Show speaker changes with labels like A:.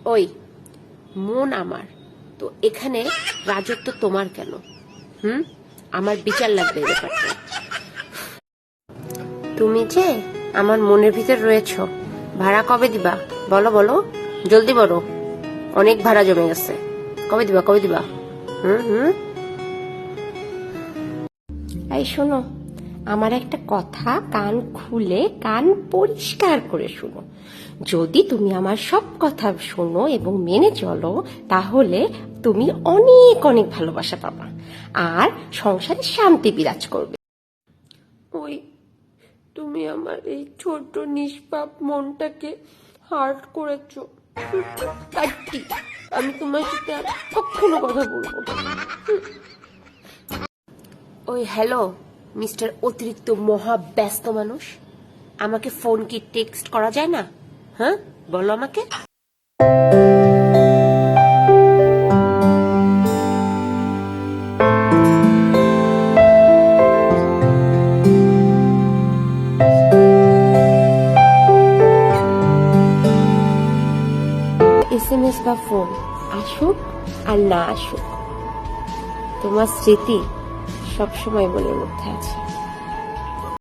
A: ওই মন আমার, তো এখানে রাজত্ব তোমার কেন? আমার বিচার লাগবে এই ব্যাপারটা। তুমি যে আমার মনের ভিতর রয়েছ, ভাড়া কবে দিবা? বলো বলো, জলদি বলো, অনেক ভাড়া জমে গেছে। কবে দিবা, কবে দিবা? এই শোনো, আমার একটা কথা কান খুলে, কান পরিষ্কার করে শোনো। যদি তুমি আমার সব কথা শোনো এবং মেনে চলো, তাহলে তুমি অনেক অনেক ভালোবাসা পাবা আর সংসারে শান্তি বিরাজ করবে। ওই তুমি আমার এই ছোট নিষ্পাপ মনটাকে হার্ট করেছো। কাটটি, আমি তোমার সাথে আর কখনো কথা বলবো না। ওই হ্যালো মিস্টার অতিরিক্ত মহা ব্যস্ত মানুষ, আমাকে ফোন কি টেক্সট করা যায় না? হ্যাঁ বলো আমাকে। SMS বা ফোন আসুক আর না আসুক, তোমার স্মৃতি সবসময় মনের মধ্যে আছে।